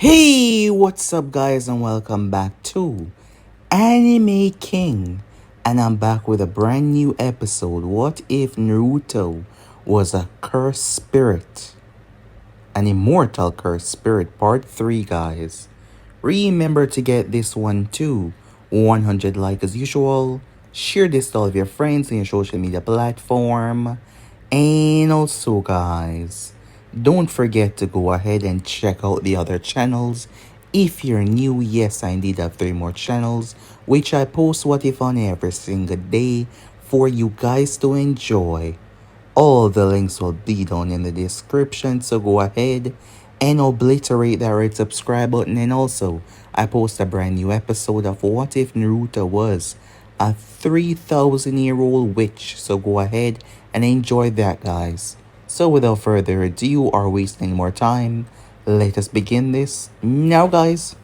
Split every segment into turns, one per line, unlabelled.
Hey, what's up, guys, and welcome back to Anime King. And I'm back with a brand new episode. What if Naruto was a cursed spirit? An immortal cursed spirit, part 3, guys. Remember to get this one too. 100 like as usual. Share this to all of your friends on your social media platform. And also, guys, don't forget to go ahead and check out the other channels. If you're new, yes, I indeed have 3 more channels, which I post what if on every single day for you guys to enjoy. All the links will be down in the description, so go ahead and obliterate that red subscribe button. And also, I post a brand new episode of What If Naruto Was a 3,000-year-old witch, so go ahead and enjoy that, guys. So without further ado or wasting more time, let us begin this now, guys.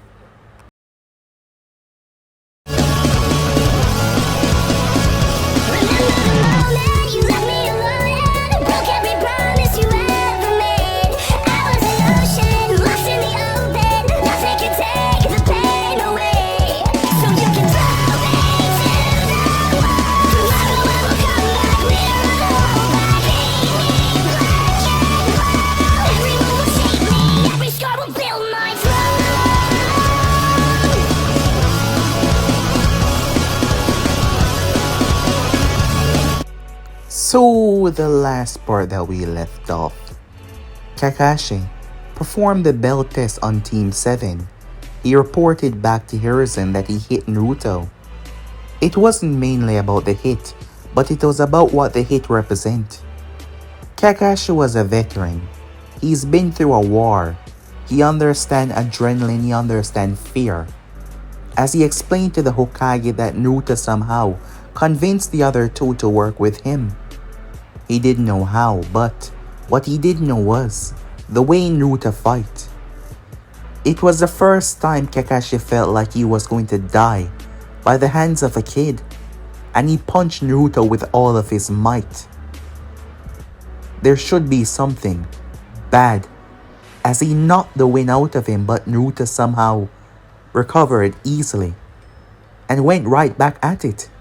So, the last part that we left off, Kakashi performed the bell test on Team 7. He reported back to Hiruzen that he hit Naruto. It wasn't mainly about the hit, but it was about what the hit represent. Kakashi was a veteran. He's been through a war. He understands adrenaline, he understands fear. As he explained to the Hokage that Naruto somehow convinced the other two to work with him. He didn't know how, but what he did know was the way Naruto fight. It was the first time Kakashi felt like he was going to die by the hands of a kid, and he punched Naruto with all of his might. There should be something bad as he knocked the wind out of him, but Naruto somehow recovered easily and went right back at it.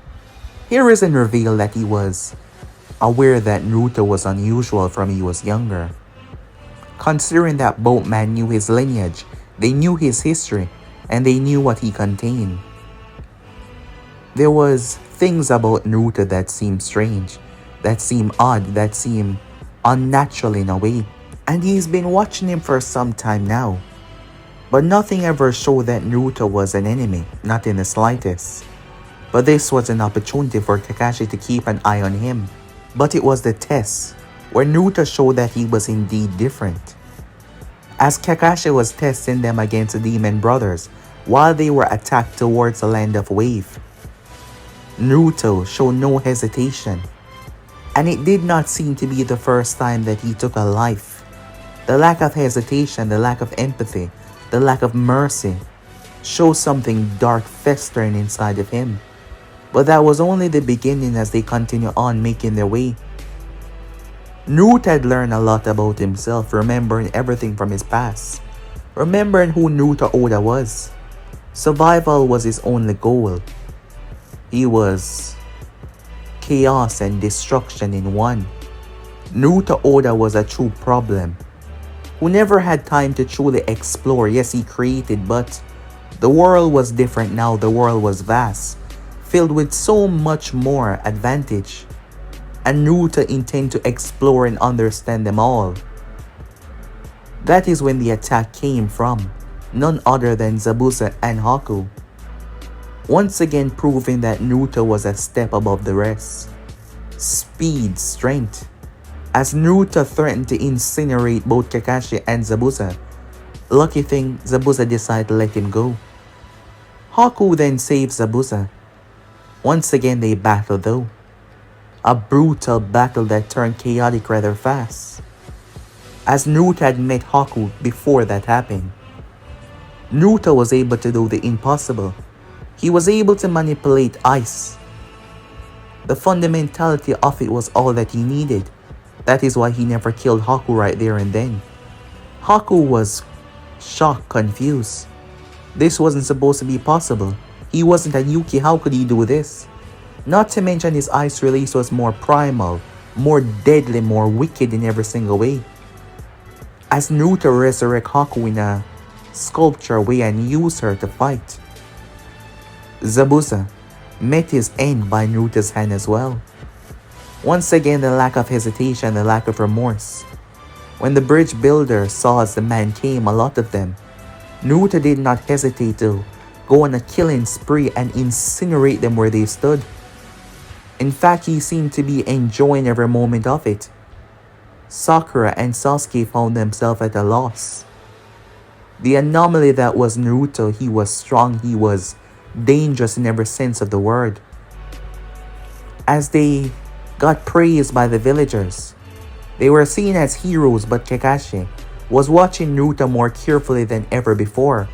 Hiruzen revealed that he was aware that Naruto was unusual from he was younger. Considering that both men knew his lineage, they knew his history, and they knew what he contained. There was things about Naruto that seemed strange, that seemed odd, that seemed unnatural in a way. And he's been watching him for some time now. But nothing ever showed that Naruto was an enemy, not in the slightest. But this was an opportunity for Kakashi to keep an eye on him. But it was the test, where Naruto showed that he was indeed different. As Kakashi was testing them against the demon brothers, while they were attacked towards the land of Wave, Naruto showed no hesitation. And it did not seem to be the first time that he took a life. The lack of hesitation, the lack of empathy, the lack of mercy, showed something dark festering inside of him. But that was only the beginning as they continue on making their way. Naruto had learned a lot about himself, remembering everything from his past. Remembering who Naruto Oda was. Survival was his only goal. He was chaos and destruction in one. Naruto Oda was a true problem, who never had time to truly explore. Yes, he created, but the world was different now. The world was vast, filled with so much more advantage, and Naruto intended to explore and understand them all. That is when the attack came from none other than Zabuza and Haku, once again proving that Naruto was a step above the rest. Speed, strength. As Naruto threatened to incinerate both Kakashi and Zabuza, lucky thing Zabuza decided to let him go. Haku then saved Zabuza. Once again they battled though. A brutal battle that turned chaotic rather fast. As Naruto had met Haku before that happened. Naruto was able to do the impossible. He was able to manipulate ice. The fundamentality of it was all that he needed. That is why he never killed Haku right there and then. Haku was shocked, confused. This wasn't supposed to be possible. He wasn't a Yuki, how could he do this? Not to mention his ice release was more primal, more deadly, more wicked in every single way. As Naruto resurrected Haku in a sculpture way and used her to fight, Zabuza met his end by Naruto's hand as well. Once again, the lack of hesitation, the lack of remorse. When the bridge builder saw as the man came, a lot of them, Naruto did not hesitate to go on a killing spree and incinerate them where they stood. In fact, he seemed to be enjoying every moment of it. Sakura and Sasuke found themselves at a loss. The anomaly that was Naruto, he was strong, he was dangerous in every sense of the word. As they got praised by the villagers, they were seen as heroes, but Kakashi was watching Naruto more carefully than ever before.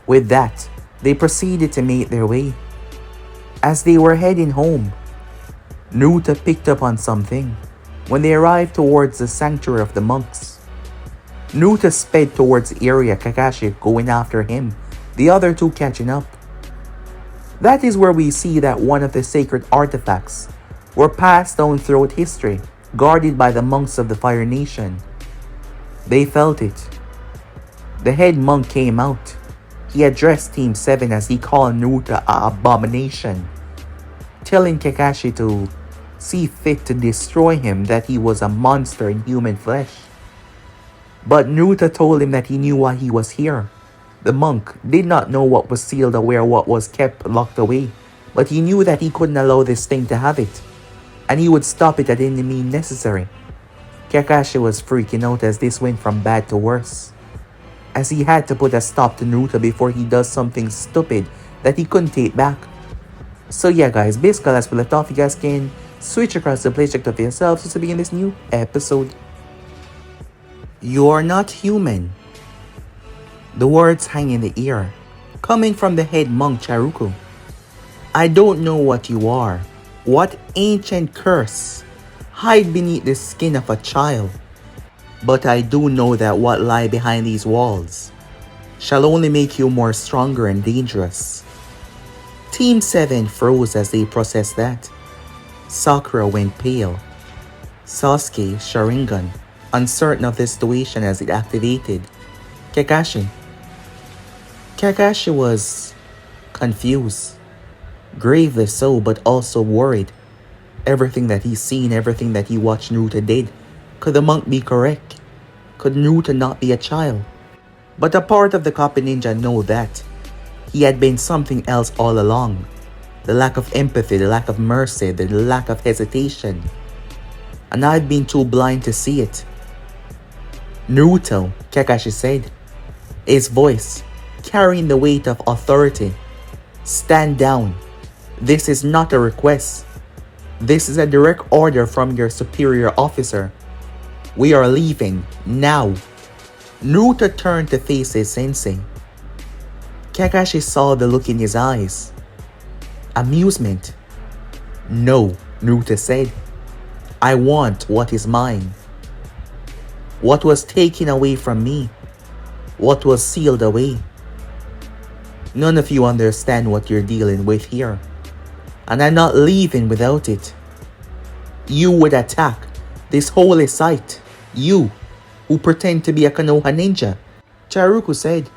With that, they proceeded to make their way. As they were heading home, Naruto picked up on something. When they arrived towards the sanctuary of the monks, Naruto sped towards the area, Kakashi going after him, the other two catching up. That is where we see that one of the sacred artifacts were passed down throughout history, guarded by the monks of the Fire Nation. They felt it. The head monk came out. He addressed Team 7 as he called Naruto an abomination, telling Kakashi to see fit to destroy him, that he was a monster in human flesh. But Naruto told him that he knew why he was here. The monk did not know what was sealed away or what was kept locked away, but he knew that he couldn't allow this thing to have it, and he would stop it at any means necessary. Kakashi was freaking out as this went from bad to worse, as he had to put a stop to Naruto before he does something stupid that he couldn't take back. So yeah guys, basically as we left off, you guys can switch across the play, check it out for yourselves to begin this new episode. You are not human. The words hang in the air, coming from the head monk Charuko. I don't know what you are, what ancient curse hide beneath the skin of a child, but I do know that what lie behind these walls shall only make you more stronger and dangerous. Team 7 froze as they processed that. Sakura went pale. Sasuke, Sharingan, uncertain of the situation as it activated. Kakashi was confused, gravely so, but also worried. Everything that he's seen, everything that he watched Naruto did, could the monk be correct? Could Naruto not be a child? But a part of the copy ninja know that he had been something else all along. The lack of empathy, the lack of mercy, the lack of hesitation. And I've been too blind to see it. Naruto, Kakashi said, his voice carrying the weight of authority. Stand down. This is not a request. This is a direct order from your superior officer. We are leaving now. Naruto turned to face his sensei. Kakashi saw the look in his eyes. Amusement. No, Naruto said. I want what is mine. What was taken away from me. What was sealed away. None of you understand what you're dealing with here, and I'm not leaving without it. You would attack this holy site. You, who pretend to be a Konoha ninja, Charuko said,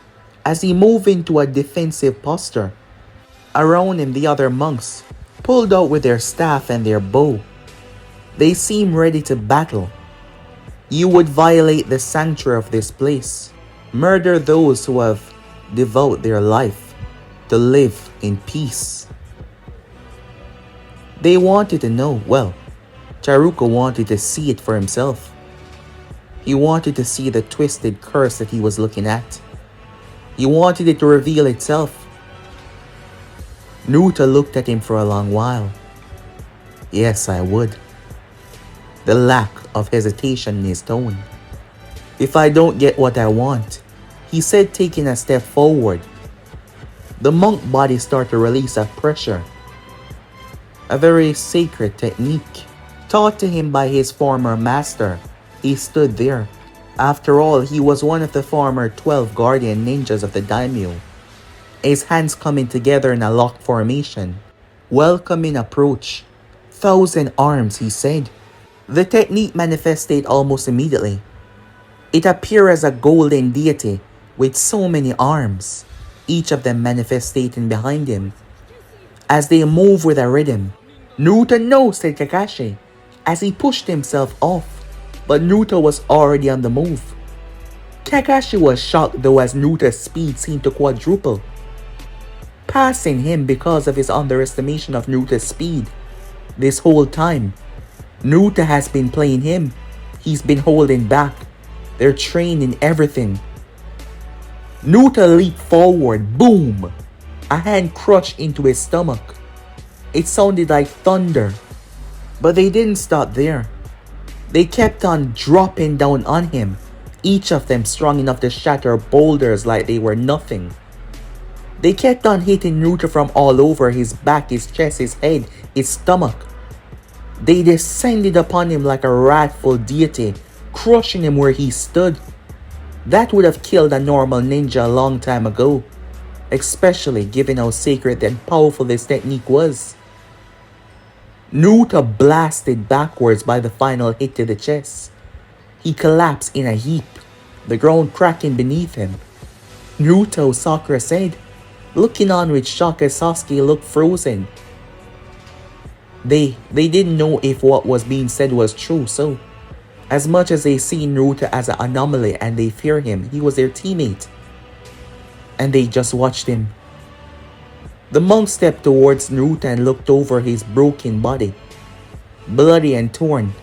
as he moved into a defensive posture. Around him, the other monks pulled out with their staff and their bow. They seemed ready to battle. You would violate the sanctuary of this place, murder those who have devoted their life to live in peace. They wanted to know, well, Charuko wanted to see it for himself. He wanted to see the twisted curse that he was looking at. He wanted it to reveal itself. Naruto looked at him for a long while. Yes, I would. The lack of hesitation in his tone. If I don't get what I want, he said, taking a step forward. The monk body started to release a pressure. A very sacred technique taught to him by his former master. He stood there, After all, he was one of the former 12 guardian ninjas of the daimyo, his hands coming together in a lock formation. Welcoming approach. 1,000 arms, he said. The technique manifested almost immediately. It appeared as a golden deity with so many arms, each of them manifesting behind him. As they moved with a rhythm, "Naruto, no," said Kakashi, as he pushed himself off, but Naruto was already on the move. Kakashi was shocked though as Naruto's speed seemed to quadruple, passing him because of his underestimation of Naruto's speed. This whole time, Naruto has been playing him. He's been holding back. They're training everything. Naruto leaped forward, boom! A hand crushed into his stomach. It sounded like thunder. But they didn't stop there. They kept on dropping down on him, each of them strong enough to shatter boulders like they were nothing. They kept on hitting Naruto from all over his back, his chest, his head, his stomach. They descended upon him like a wrathful deity, crushing him where he stood. That would have killed a normal ninja a long time ago, especially given how sacred and powerful this technique was. Naruto blasted backwards by the final hit to the chest. He collapsed in a heap, the ground cracking beneath him. "Naruto," Sakura said, looking on with shock as Sasuke looked frozen. They didn't know if what was being said was true, so as much as they see Naruto as an anomaly and they fear him, he was their teammate. And they just watched him. The monk stepped towards Naruto and looked over his broken body, bloody and torn.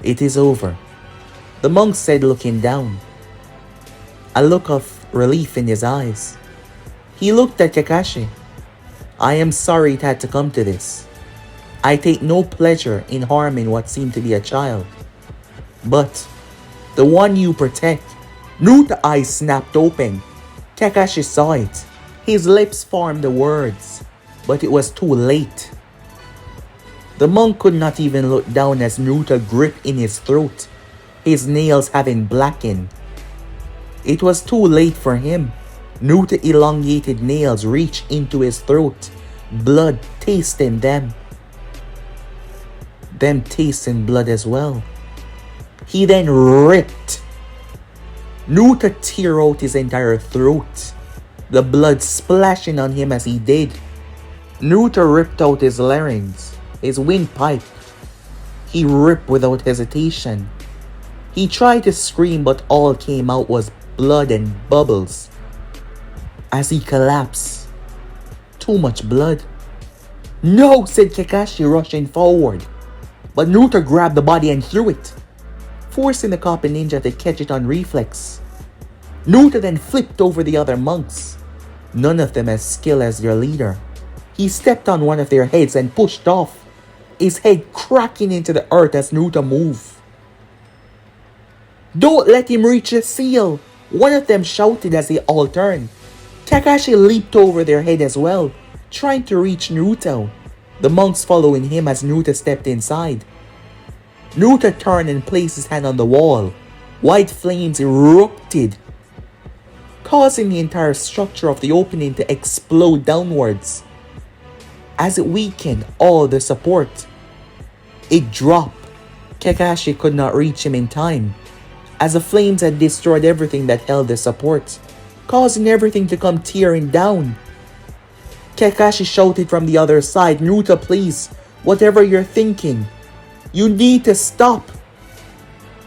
"It is over," the monk said, looking down, a look of relief in his eyes. He looked at Kakashi. "I am sorry it had to come to this. I take no pleasure in harming what seemed to be a child. But the one you protect." Naruto's eyes snapped open. Kakashi saw it. His lips formed the words, but it was too late. The monk could not even look down as Naruto gripped in his throat, his nails having blackened. It was too late for him. Naruto's elongated nails reached into his throat, blood tasting them tasting blood as well. He then ripped. Naruto tear out his entire throat, the blood splashing on him as he did. Naruto ripped out his larynx, his windpipe. He ripped without hesitation. He tried to scream, but all came out was blood and bubbles. As he collapsed, too much blood. "No," said Kakashi, rushing forward. But Naruto grabbed the body and threw it, forcing the copper ninja to catch it on reflex. Naruto then flipped over the other monks, none of them as skilled as their leader. He stepped on one of their heads and pushed off, his head cracking into the earth as Naruto moved. "Don't let him reach the seal," one of them shouted as they all turned. Kakashi leaped over their head as well, trying to reach Naruto, the monks following him as Naruto stepped inside. Naruto turned and placed his hand on the wall. White flames erupted, causing the entire structure of the opening to explode downwards. As it weakened all the support, it dropped. Kakashi could not reach him in time, as the flames had destroyed everything that held the support, causing everything to come tearing down. Kakashi shouted from the other side, "Naruto, please, whatever you're thinking, you need to stop.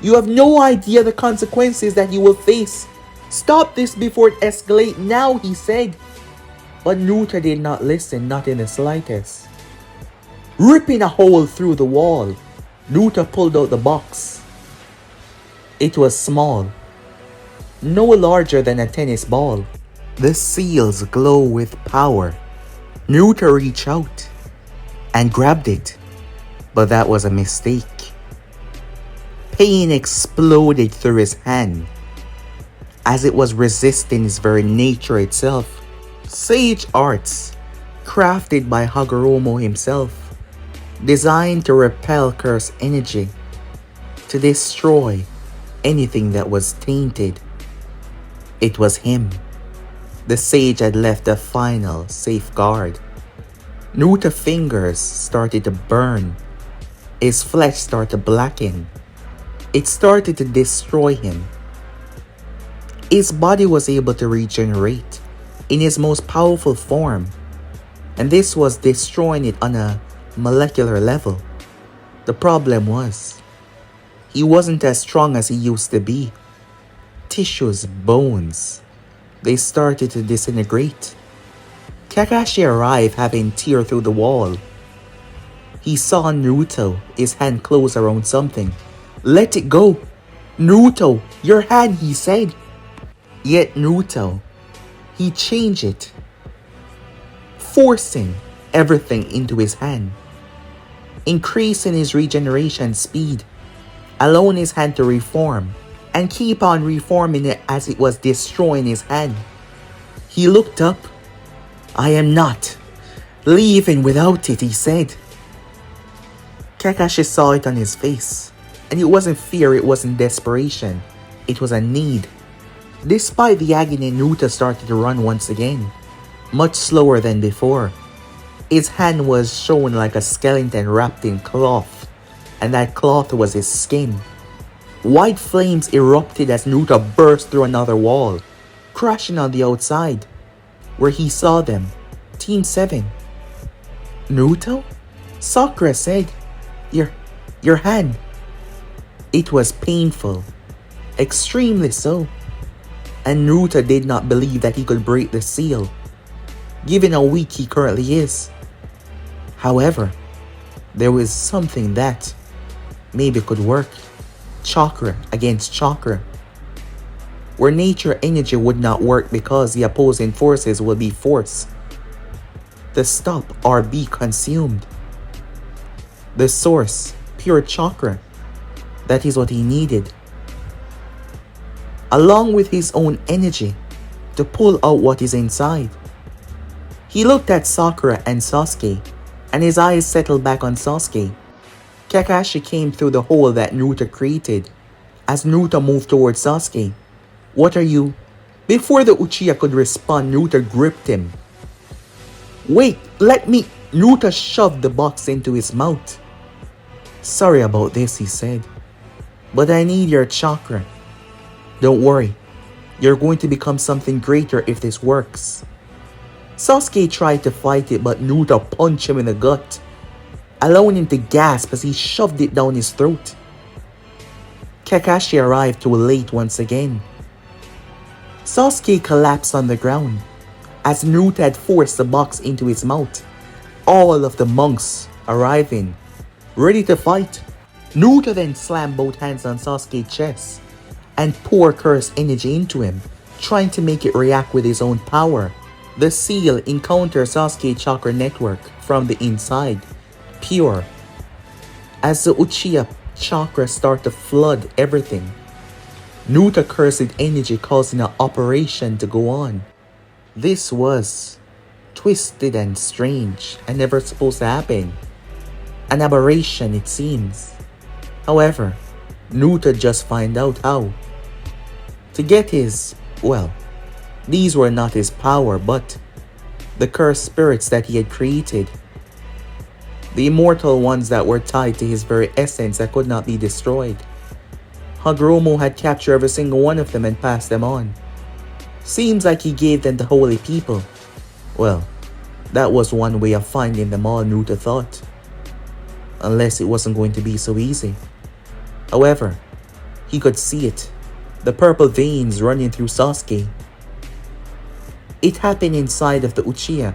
You have no idea the consequences that you will face. Stop this before it escalates now," he said. But Naruto did not listen, not in the slightest. Ripping a hole through the wall, Naruto pulled out the box. It was small, no larger than a tennis ball. The seals glow with power. Naruto reached out and grabbed it, but that was a mistake. Pain exploded through his hand, as it was resisting his very nature itself. Sage arts, crafted by Hagoromo himself, designed to repel cursed energy, to destroy anything that was tainted. It was him. The sage had left a final safeguard. Naruto's fingers started to burn. His flesh started to blacken. It started to destroy him. His body was able to regenerate in his most powerful form, and this was destroying it on a molecular level. The problem was, he wasn't as strong as he used to be. Tissues, bones, they started to disintegrate. Kakashi arrived having tear through the wall. He saw Naruto, his hand close around something. "Let it go! Naruto, your hand," he said. Yet Naruto, he changed it, forcing everything into his hand, increasing his regeneration speed, allowing his hand to reform, and keep on reforming it as it was destroying his hand. He looked up. "I am not leaving without it," he said. Kakashi saw it on his face, and it wasn't fear, it wasn't desperation, it was a need. Despite the agony, Naruto started to run once again, much slower than before. His hand was shown like a skeleton wrapped in cloth, and that cloth was his skin. White flames erupted as Naruto burst through another wall, crashing on the outside, where he saw them, Team 7. "Naruto?" Sakura said. Your hand." It was painful, extremely so, and Naruto did not believe that he could break the seal, given how weak he currently is. However, there was something that maybe could work. Chakra against chakra, where nature energy would not work because the opposing forces will be forced to stop or be consumed. The source, pure chakra, that is what he needed, along with his own energy to pull out what is inside. He looked at Sakura and Sasuke, and his eyes settled back on Sasuke. Kakashi came through the hole that Naruto created as Naruto moved towards Sasuke. "What are you?" Before the Uchiha could respond, Naruto gripped him. "Wait, let me." Naruto shoved the box into his mouth. "Sorry about this," he said, "but I need your chakra. Don't worry, you're going to become something greater if this works." Sasuke tried to fight it, but Naruto punched him in the gut, allowing him to gasp as he shoved it down his throat. Kakashi arrived too late once again. Sasuke collapsed on the ground as Naruto had forced the box into his mouth. All of the monks arriving, ready to fight. Naruto then slammed both hands on Sasuke's chest and poured cursed energy into him, trying to make it react with his own power. The seal encountered Sasuke's chakra network from the inside, pure. As the Uchiha chakra started to flood everything, Naruto cursed energy causing an operation to go on. This was twisted and strange and never supposed to happen. An aberration, it seems. However, Naruto just find out how. To get his, well, these were not his power, but the cursed spirits that he had created. The immortal ones that were tied to his very essence that could not be destroyed. Hagoromo had captured every single one of them and passed them on. Seems like he gave them to holy people. Well, that was one way of finding them all, Naruto thought. Unless it wasn't going to be so easy. However, he could see it. The purple veins running through Sasuke. It happened inside of the Uchiha.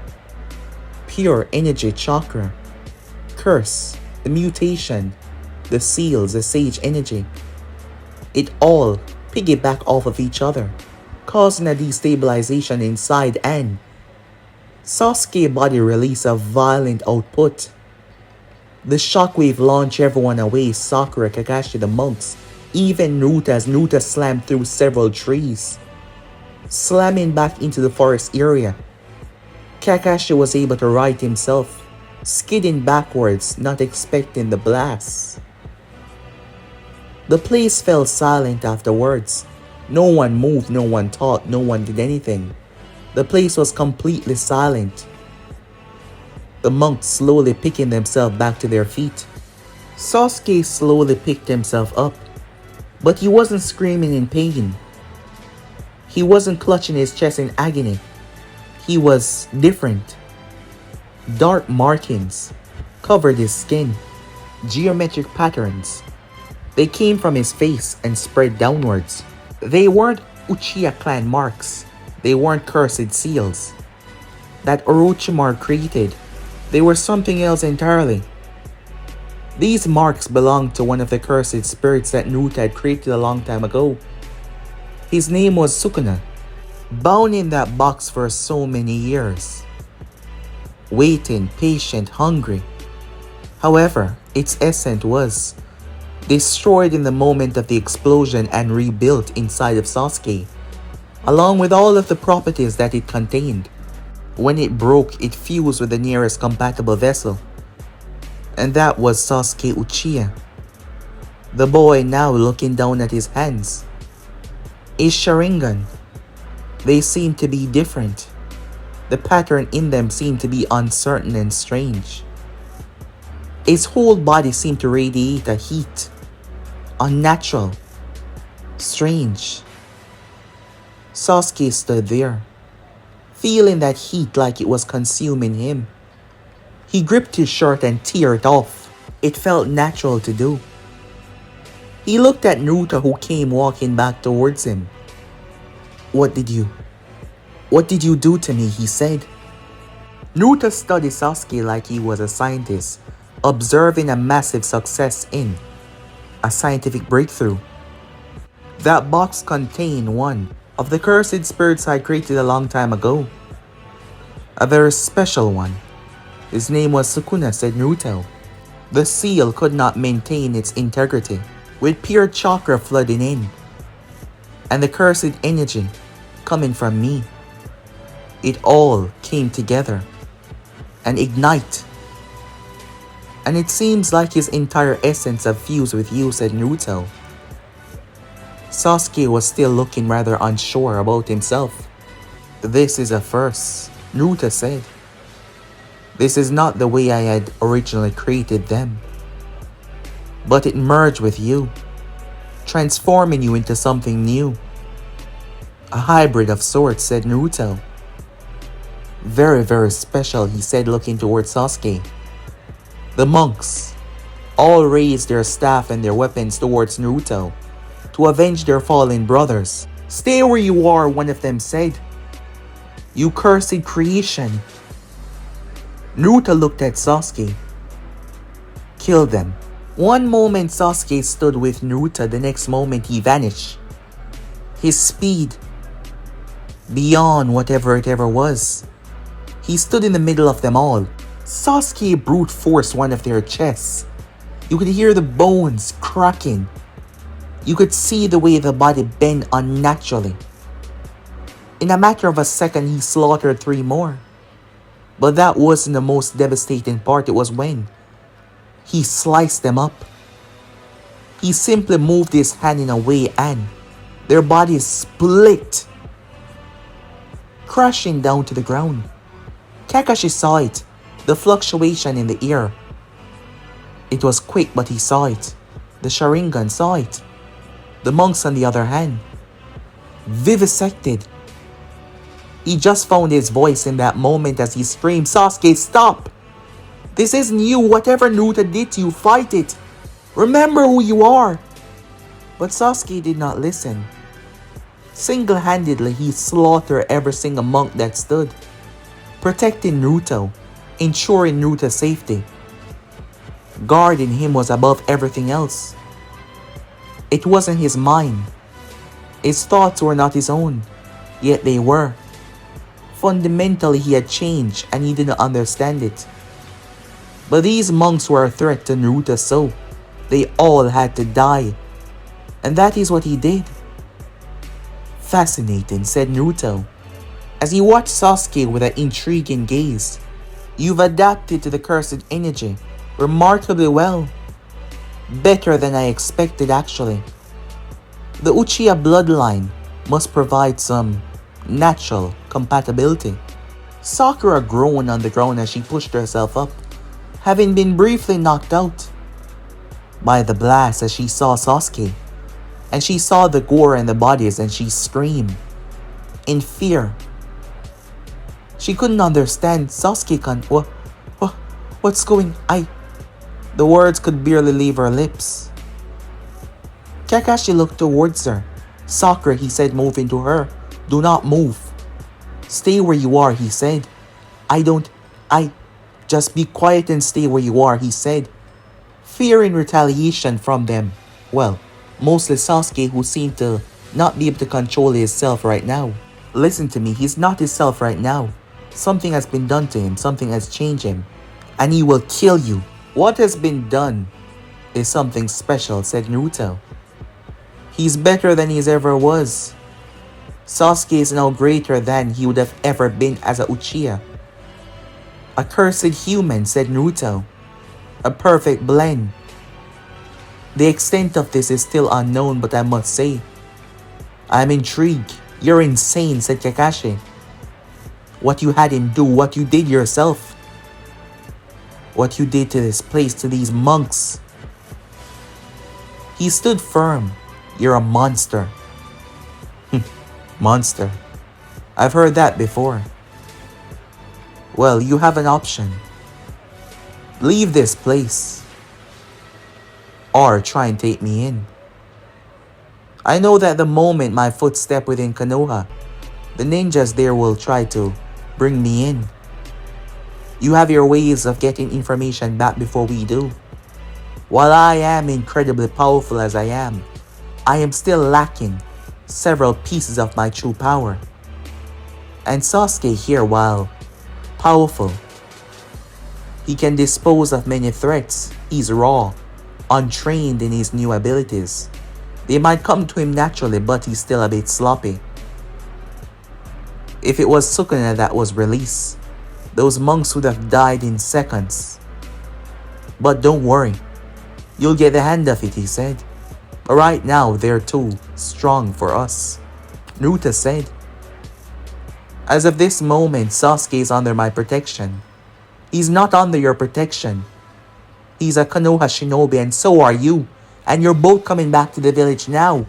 Pure energy chakra. Curse, the mutation, the seals, the sage energy. It all piggyback off of each other, causing a destabilization inside, and Sasuke's body released a violent output. The shockwave launched everyone away, Sakura, Kakashi, the monks, even Naruto, as Naruto slammed through several trees, slamming back into the forest area. Kakashi was able to right himself, skidding backwards, not expecting the blast. The place fell silent afterwards. No one moved, no one talked, no one did anything. The place was completely silent. The monks slowly picking themselves back to their feet. Sasuke slowly picked himself up, but he wasn't screaming in pain. He wasn't clutching his chest in agony. He was different. Dark markings covered his skin, geometric patterns. They came from his face and spread downwards. They weren't Uchiha clan marks. They weren't cursed seals that Orochimaru created. They were something else entirely. These marks belonged to one of the cursed spirits that Naruto had created a long time ago. His name was Sukuna, bound in that box for so many years. Waiting, patient, hungry. However, its essence was destroyed in the moment of the explosion and rebuilt inside of Sasuke, along with all of the properties that it contained. When it broke, it fused with the nearest compatible vessel, and that was Sasuke Uchiha. The boy now looking down at his hands. His Sharingan. They seemed to be different. The pattern in them seemed to be uncertain and strange. His whole body seemed to radiate a heat. Unnatural. Strange. Sasuke stood there, feeling that heat like it was consuming him. He gripped his shirt and tore it off. It felt natural to do. He looked at Naruto, who came walking back towards him. What did you do to me?" he said. Naruto studied Sasuke like he was a scientist, observing a massive success in a scientific breakthrough. That box contained one of the cursed spirits I created a long time ago. A very special one. His name was Sukuna, said Naruto. The seal could not maintain its integrity, with pure chakra flooding in, and the cursed energy coming from me. It all came together and ignite. And it seems like his entire essence have fused with you, said Naruto. Sasuke was still looking rather unsure about himself. This is a first, Naruto said. This is not the way I had originally created them. But it merged with you, transforming you into something new. A hybrid of sorts, said Naruto. Very, very special, he said, looking towards Sasuke. The monks all raised their staff and their weapons towards Naruto to avenge their fallen brothers. Stay where you are, one of them said. You cursed creation. Naruto looked at Sasuke. Kill them. One moment Sasuke stood with Naruto, the next moment he vanished. His speed beyond whatever it ever was. He stood in the middle of them all. Sasuke brute forced one of their chests. You could hear the bones cracking. You could see the way the body bent unnaturally. In a matter of a second, he slaughtered 3 more. But that wasn't the most devastating part. It was when he sliced them up. He simply moved his hand in a way and their bodies split, crashing down to the ground. Kakashi saw it, the fluctuation in the air. It was quick, but he saw it. The Sharingan saw it. The monks, on the other hand, vivisected. He just found his voice in that moment as he screamed, Sasuke, stop! This isn't you. Whatever Naruto did to you, fight it. Remember who you are. But Sasuke did not listen. Single-handedly, he slaughtered every single monk that stood, protecting Naruto, ensuring Naruto's safety. Guarding him was above everything else. It wasn't his mind. His thoughts were not his own, yet they were. Fundamentally, he had changed and he didn't understand it. But these monks were a threat to Naruto, so they all had to die. And that is what he did. Fascinating, said Naruto, as he watched Sasuke with an intriguing gaze. You've adapted to the cursed energy remarkably well. Better than I expected, actually. The Uchiha bloodline must provide some natural compatibility. Sakura groaned on the ground as she pushed herself up, having been briefly knocked out by the blast as she saw Sasuke. And she saw the gore and the bodies and she screamed in fear. She couldn't understand. Sasuke-kan, what's going? The words could barely leave her lips. Kakashi looked towards her. Sakura, he said, moving to her. Do not move. Stay where you are, he said. Just be quiet and stay where you are, he said. Fearing retaliation from them. Well, mostly Sasuke, who seemed to not be able to control himself right now. Listen to me, he's not himself right now. Something has been done to him, something has changed him. And he will kill you. What has been done is something special, said Naruto. He's better than he's ever was. Sasuke is now greater than he would have ever been as a Uchiha. A cursed human, said Naruto. A perfect blend. The extent of this is still unknown, but I must say, I'm intrigued. You're insane, said Kakashi. What you had him do, what you did yourself. What you did to this place, to these monks. He stood firm. You're a monster. Monster. I've heard that before. Well, you have an option. Leave this place. Or try and take me in. I know that the moment my foot step within Konoha, the ninjas there will try to bring me in. You have your ways of getting information back before we do. While I am incredibly powerful as I am still lacking several pieces of my true power. And Sasuke here, while powerful, he can dispose of many threats. He's raw, untrained in his new abilities. They might come to him naturally, but he's still a bit sloppy. If it was Sukuna that was released, those monks would have died in seconds. But don't worry, you'll get the hand of it, he said. But right now, they're too strong for us, Naruto said. As of this moment, Sasuke is under my protection. He's not under your protection. He's a Konoha shinobi and so are you. And you're both coming back to the village now.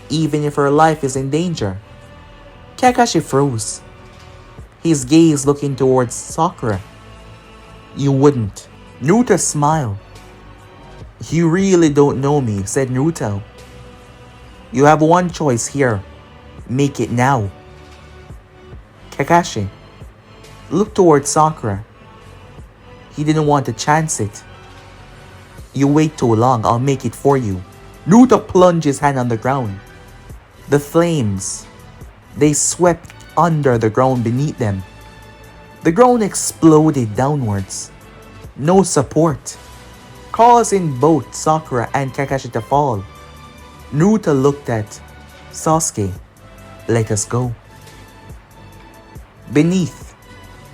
Even if her life is in danger. Kakashi froze, his gaze looking towards Sakura. You wouldn't. Naruto smiled. You really don't know me, said Naruto. You have one choice here. Make it now. Kakashi looked towards Sakura. He didn't want to chance it. You wait too long, I'll make it for you. Naruto plunged his hand on the ground. The flames, they swept under the ground beneath them. The ground exploded downwards. No support, causing both Sakura and Kakashi to fall. Naruto looked at Sasuke. Let us go. Beneath,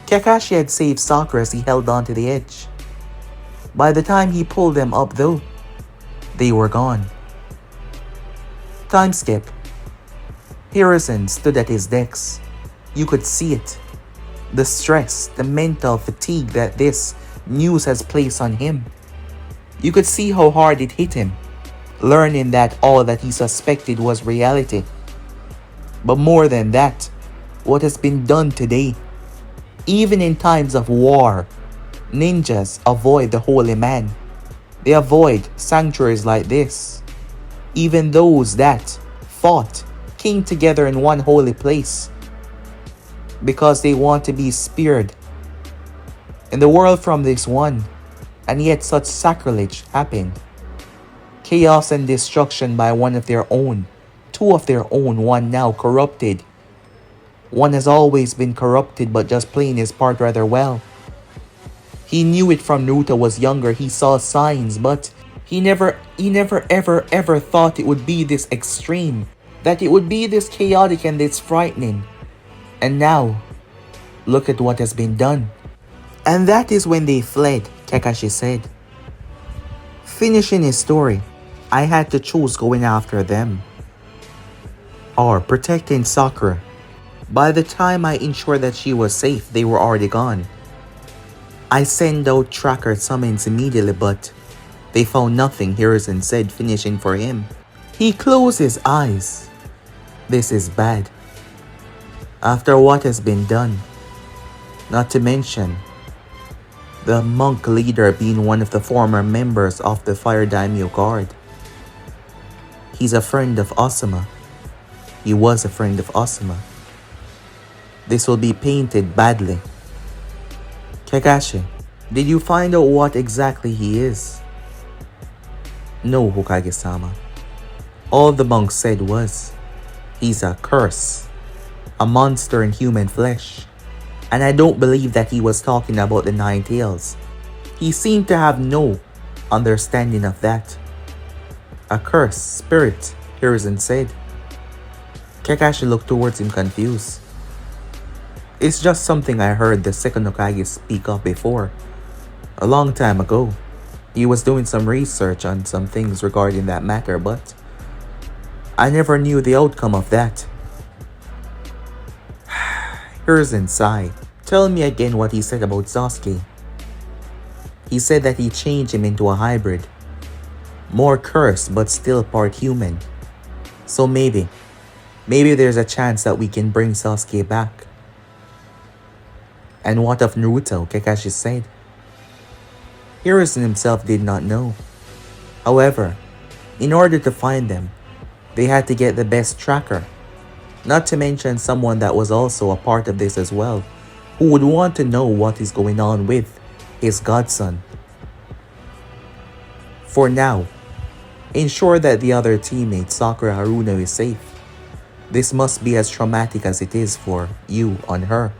Kakashi had saved Sakura as he held on to the edge. By the time he pulled them up though, they were gone. Time skip. Hiruzen stood at his desk. You could see it. The stress, the mental fatigue that this news has placed on him. You could see how hard it hit him, learning that all that he suspected was reality. But more than that, what has been done today. Even in times of war, ninjas avoid the holy man. They avoid sanctuaries like this. Even those that fought came together in one holy place because they want to be spared in the world from this one, and yet such sacrilege happened. Chaos and destruction by one of their own, two of their own, one now corrupted. One has always been corrupted but just playing his part rather well. He knew it from Naruto was younger, he saw signs, but he never ever thought it would be this extreme, that it would be this chaotic and this frightening. And now, look at what has been done. And that is when they fled, Kakashi said. finishing his story, I had to choose going after them or protecting Sakura. By the time I ensured that she was safe, they were already gone. I sent out tracker summons immediately, but they found nothing, Hiruzen said, finishing for him. He closed his eyes. This is bad. After what has been done, not to mention the monk leader being one of the former members of the Fire Daimyo Guard. He's a friend of Asuma. He was a friend of Asuma. This will be painted badly. Kakashi, did you find out what exactly he is? No, Hokage-sama. All the monk said was, he's a curse, a monster in human flesh. And I don't believe that he was talking about the Nine Tails. He seemed to have no understanding of that. A curse, spirit, Hiruzen said. Kakashi looked towards him confused. It's just something I heard the second Hokage speak of before. A long time ago. He was doing some research on some things regarding that matter, but I never knew the outcome of that. Hiruzen sighed. Tell me again what he said about Sasuke. He said that he changed him into a hybrid. More cursed, but still part human. So maybe there's a chance that we can bring Sasuke back. And what of Naruto? Kakashi said. Hiruzen himself did not know. However, in order to find them, they had to get the best tracker. Not to mention someone that was also a part of this as well, who would want to know what is going on with his godson. For now, ensure that the other teammate Sakura Haruno is safe. This must be as traumatic as it is for you on her.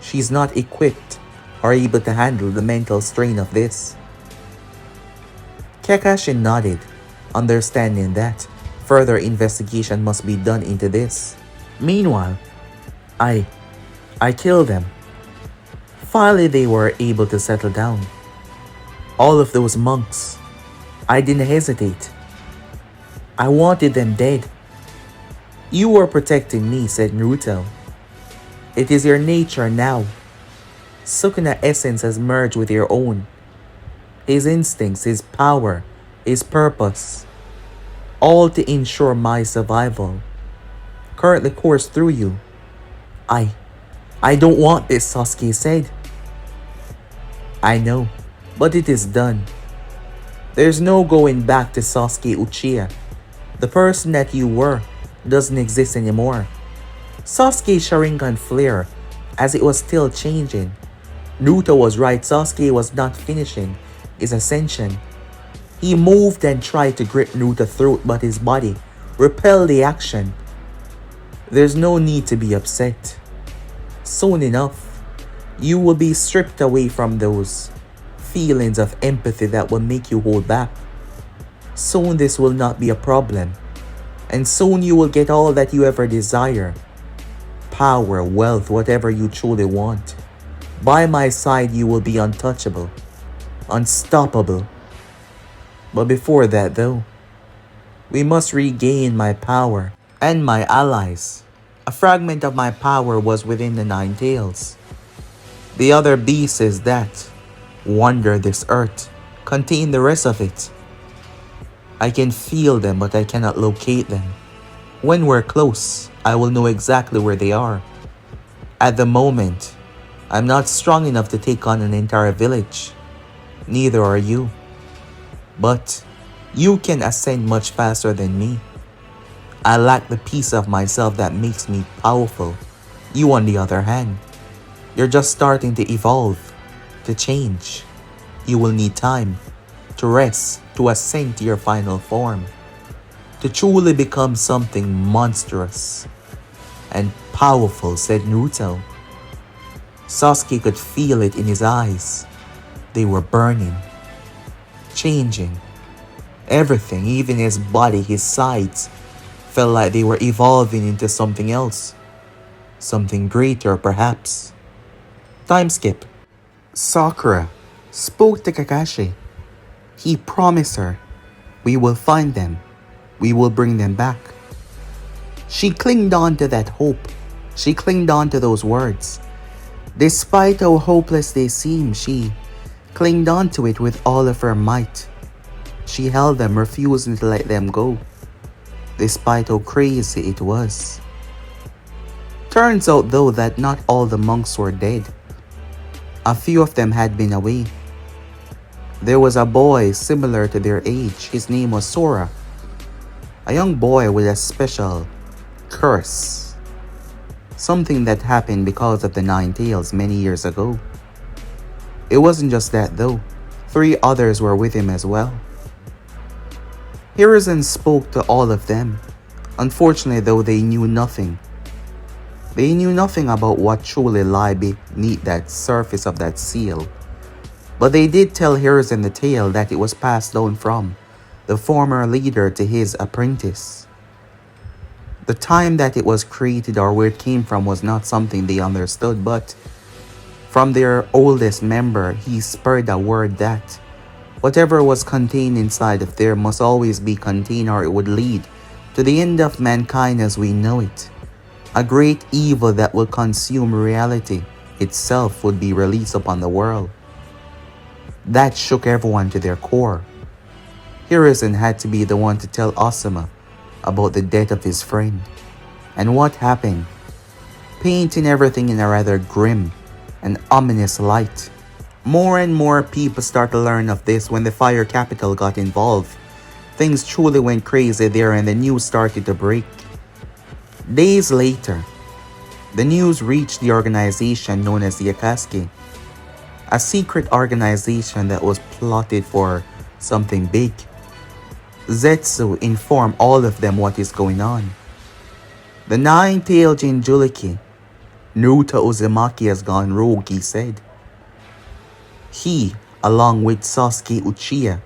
She's not equipped or able to handle the mental strain of this. Kakashi nodded, understanding that further investigation must be done into this. Meanwhile, I killed them. Finally, they were able to settle down. All of those monks. I didn't hesitate. I wanted them dead. You were protecting me, said Naruto. It is your nature now. Sukuna's essence has merged with your own. His instincts, his power, his purpose. All to ensure my survival. Currently course through you. I don't want this, Sasuke said. I know, but it is done. There's no going back to Sasuke Uchiha. The person that you were doesn't exist anymore. Sasuke's Sharingan flare, as it was still changing. Naruto was right, Sasuke was not finishing his ascension. He moved and tried to grip Naruto's throat, but his body repelled the action. There's no need to be upset. Soon enough, you will be stripped away from those feelings of empathy that will make you hold back. Soon this will not be a problem. And soon you will get all that you ever desire. Power, wealth, whatever you truly want. By my side you will be untouchable. Unstoppable. But before that though, we must regain my power and my allies. A fragment of my power was within the Nine Tails. The other beasts that wander this earth contain the rest of it. I can feel them, but I cannot locate them. When we're close, I will know exactly where they are. At the moment, I'm not strong enough to take on an entire village. Neither are you. But you can ascend much faster than me. I lack the piece of myself that makes me powerful. You, on the other hand, you're just starting to evolve, to change. You will need time to rest, to ascend to your final form, to truly become something monstrous and powerful, said Naruto. Sasuke could feel it in his eyes. They were burning, changing. Everything, even his body, his sides, felt like they were evolving into something else. Something greater, perhaps. Time skip. Sakura spoke to Kakashi. He promised her, "We will find them. We will bring them back." She clinged on to that hope. She clinged on to those words. Despite how hopeless they seemed, she clinged on to it with all of her might. She held them, refusing to let them go, despite how crazy it was. Turns out though that not all the monks were dead. A few of them had been away. There was a boy similar to their age. His name was Sora. A young boy with a special curse. Something that happened because of the Nine Tails many years ago. It wasn't just that though. 3 others were with him as well. Hiruzen spoke to all of them. Unfortunately though, they knew nothing. They knew nothing about what truly lay beneath that surface of that seal. But they did tell Hiruzen the tale that it was passed down from the former leader to his apprentice. The time that it was created or where it came from was not something they understood, but from their oldest member, he spurred a word that whatever was contained inside of there must always be contained, or it would lead to the end of mankind as we know it. A great evil that will consume reality itself would be released upon the world. That shook everyone to their core. Hiruzen had to be the one to tell Asuma about the death of his friend. And what happened? Painting everything in a rather grim and ominous light. More and more people start to learn of this when the Fire Capital got involved. Things truly went crazy there and the news started to break. Days later, the news reached the organization known as the Akatsuki, a secret organization that was plotted for something big. Zetsu informed all of them what is going on. The 9-tailed Jinchuriki, Naruto Uzumaki, has gone rogue, he said. He, along with Sasuke Uchiha,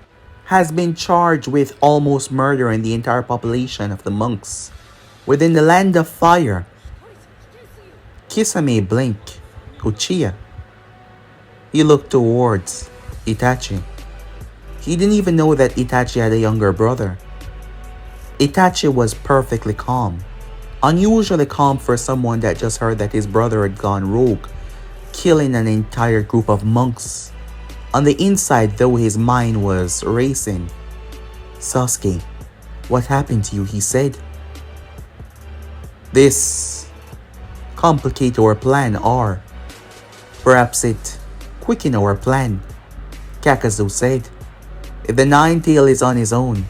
has been charged with almost murdering the entire population of the monks within the land of fire. Kisame blinked. Uchiha. He looked towards Itachi. He didn't even know that Itachi had a younger brother. Itachi was perfectly calm. Unusually calm for someone that just heard that his brother had gone rogue, killing an entire group of monks. On the inside though, his mind was racing. "Sasuke, what happened to you?" he said. "This complicate our plan, or perhaps it quicken our plan," Kakazu said. "If the 9-tail is on his own,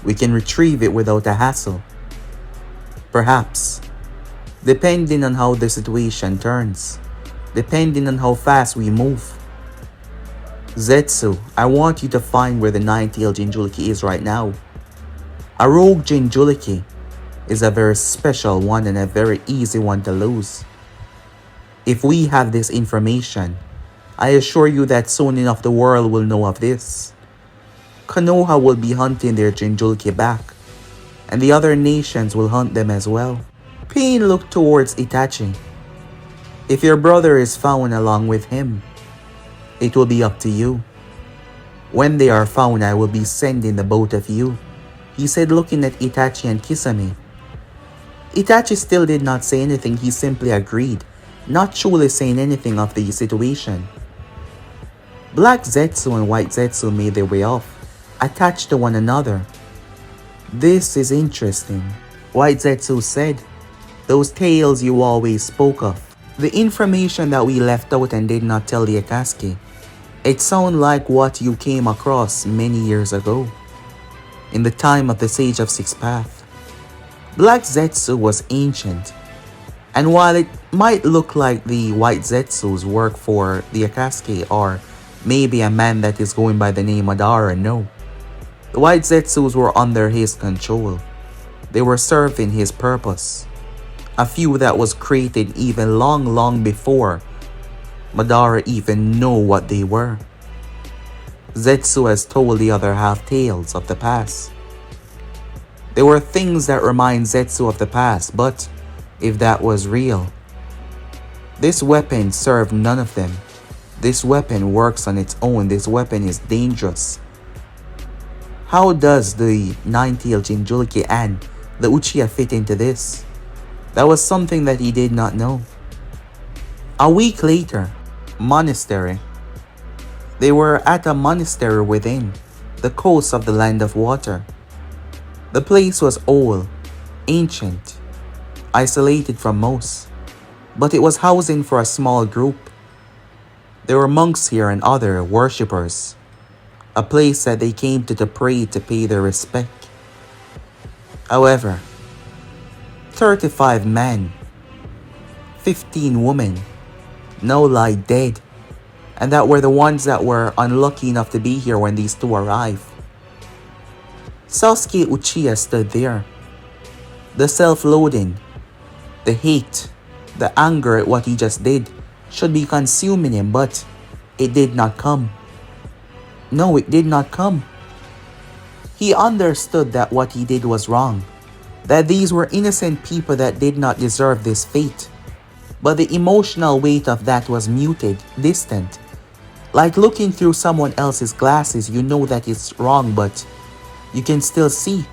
we can retrieve it without a hassle. Perhaps, depending on how the situation turns, depending on how fast we move. Zetsu, I want you to find where the 9-tailed Jinchuriki is right now. A rogue Jinchuriki is a very special one and a very easy one to lose. If we have this information, I assure you that soon enough the world will know of this. Konoha will be hunting their Jinchuriki back, and the other nations will hunt them as well." Pain looked towards Itachi. "If your brother is found along with him, it will be up to you. When they are found, I will be sending the both of you," he said, looking at Itachi and Kisame. Itachi still did not say anything. He simply agreed, not truly saying anything of the situation. Black Zetsu and White Zetsu made their way off, attached to one another. "This is interesting," White Zetsu said. "Those tales you always spoke of. The information that we left out and did not tell the Akatsuki. It sounds like what you came across many years ago, in the time of the Sage of Six Paths." Black Zetsu was ancient, and while it might look like the White Zetsus work for the Akatsuki or maybe a man that is going by the name Madara, no. The White Zetsus were under his control. They were serving his purpose. A few that was created even long before Madara even know what they were. Zetsu has told the other half tales of the past. There were things that remind Zetsu of the past, but if that was real, this weapon served none of them. This weapon works on its own. This weapon is dangerous. How does the nine-tailed Jinchuriki and the Uchiha fit into this? That was something that he did not know. A week later, monastery. They were at a monastery within the coast of the Land of Water. The place was old, ancient, isolated from most, but it was housing for a small group. There were monks here and other worshippers, a place that they came to pray to pay their respect. However, 35 men, 15 women now lie dead, and that were the ones that were unlucky enough to be here when these two arrived. Sasuke Uchiha stood there. The self-loathing, the hate, the anger at what he just did should be consuming him, but it did not come. No, it did not come. He understood that what he did was wrong, that these were innocent people that did not deserve this fate. But the emotional weight of that was muted, distant. Like looking through someone else's glasses, you know that it's wrong, but you can still see.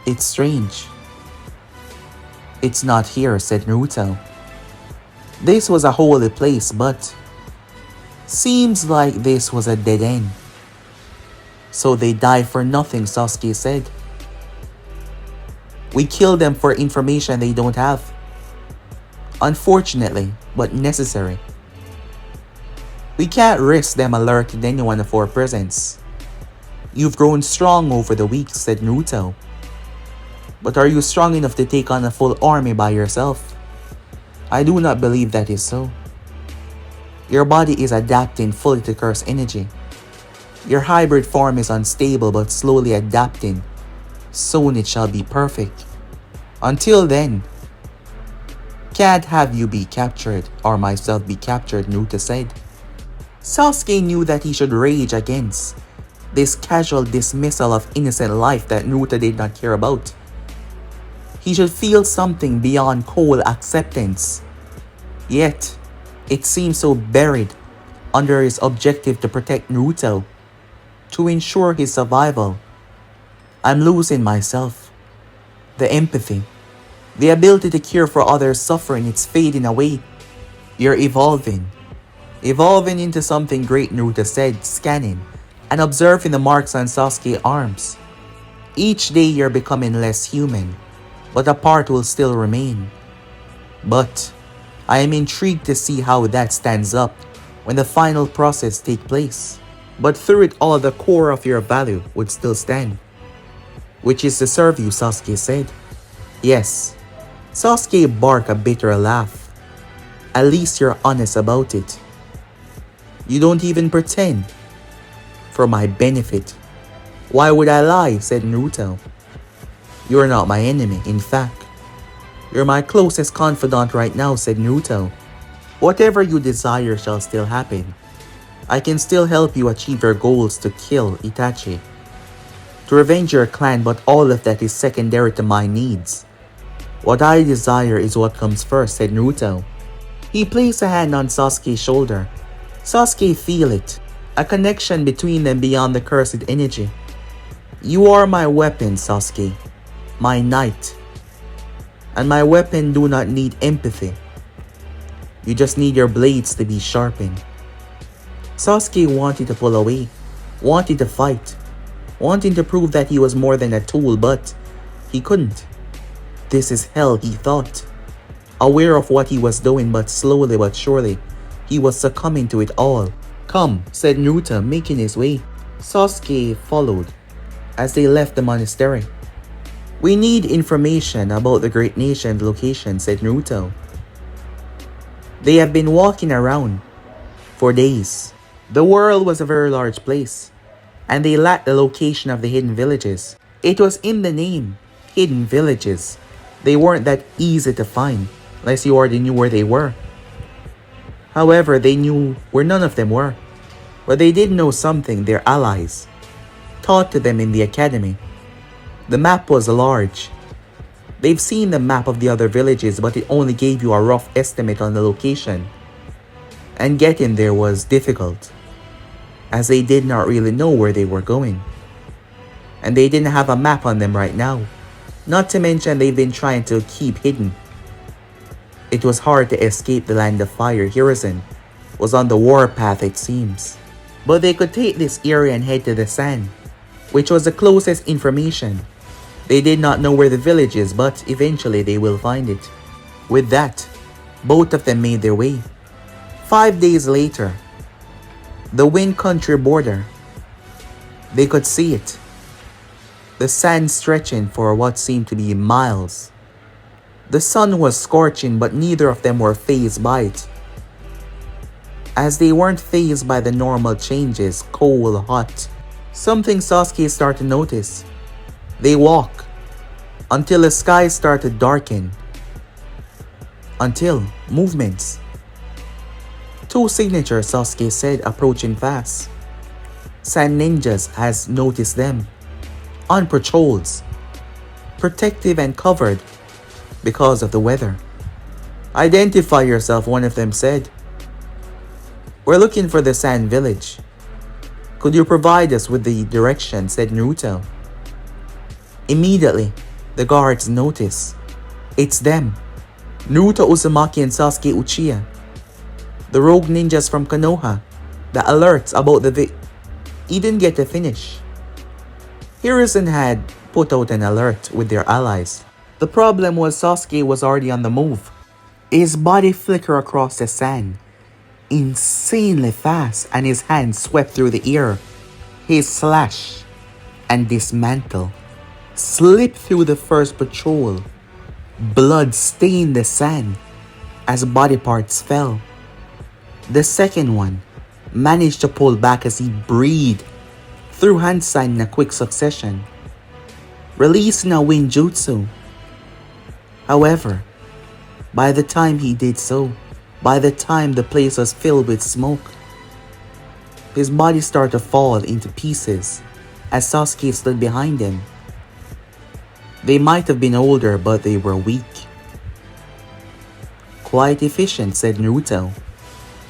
It's strange. It's not here, said Naruto. This was a holy place, but seems like this was a dead end. So they die for nothing, Sasuke said. We kill them for information they don't have. Unfortunately, but necessary. We can't risk them alerting anyone of our presence. You've grown strong over the weeks, said Naruto. But are you strong enough to take on a full army by yourself? I do not believe that is so. Your body is adapting fully to curse energy. Your hybrid form is unstable but slowly adapting. Soon it shall be perfect. Until then, can't have you be captured or myself be captured, Naruto said. Sasuke knew that he should rage against this casual dismissal of innocent life that Naruto did not care about. He should feel something beyond cold acceptance. Yet, it seemed so buried under his objective to protect Naruto, to ensure his survival. I'm losing myself. The empathy, the ability to care for others' suffering, it's fading away. You're evolving. Evolving into something great, Naruto said, scanning and observing the marks on Sasuke's arms. Each day you're becoming less human, but a part will still remain. But I am intrigued to see how that stands up when the final process takes place. But through it all, the core of your value would still stand, which is to serve you, Sasuke said. Yes. Sasuke barked a bitter laugh. At least you're honest about it. You don't even pretend. For my benefit. Why would I lie, said Naruto. You're not my enemy, in fact. You're my closest confidant right now, said Naruto. Whatever you desire shall still happen. I can still help you achieve your goals to kill Itachi, to revenge your clan, but all of that is secondary to my needs. What I desire is what comes first, said Naruto. He placed a hand on Sasuke's shoulder. Sasuke feel it, a connection between them beyond the cursed energy. You are my weapon, Sasuke, my knight. And my weapon do not need empathy. You just need your blades to be sharpened. Sasuke wanted to pull away, wanted to fight, wanting to prove that he was more than a tool, but he couldn't. This is hell, he thought. Aware of what he was doing, but slowly but surely, he was succumbing to it all. Come, said Naruto, making his way. Sasuke followed as they left the monastery. We need information about the great nation's location, said Naruto. They have been walking around for days. The world was a very large place, and they lacked the location of the hidden villages. It was in the name, hidden villages. They weren't that easy to find, unless you already knew where they were. However, they knew where none of them were. But they did know something, their allies, taught to them in the academy. The map was large. They've seen the map of the other villages, but it only gave you a rough estimate on the location. and getting there was difficult, as they did not really know where they were going. And they didn't have a map on them right now, not to mention they've been trying to keep hidden. It was hard to escape the land of fire. Hiruzen was on the warpath, it seems. But they could take this area and head to the sand, which was the closest information. They did not know where the village is, but eventually they will find it. With that, both of them made their way. 5 days later, the wind country border. They could see it. The sand stretching for what seemed to be miles. The sun was scorching, but neither of them were fazed by it. As they weren't fazed by the normal changes, cold, hot, something Sasuke started to notice. They walk until the sky started to darken. Until movements. 2 signatures, Sasuke said, approaching fast. Sand ninjas has noticed them. On patrols. Protective and covered because of the weather. Identify yourself, one of them said. We're looking for the sand village. Could you provide us with the direction, said Naruto. Immediately, the guards notice. It's them. Naruto Uzumaki and Sasuke Uchiha. The rogue ninjas from Konoha. The alerts about the He didn't get to finish. Hiruzen had put out an alert with their allies. The problem was Sasuke was already on the move. His body flickered across the sand, insanely fast, and his hand swept through the air. He slashed and dismantled, slipped through the first patrol. Blood stained the sand as body parts fell. The second one managed to pull back as he breathed through hand sign in a quick succession, releasing a wind jutsu. However, by the time he did so, by the time the place was filled with smoke, his body started to fall into pieces as Sasuke stood behind him. They might have been older, but they were weak. Quite efficient, said Naruto.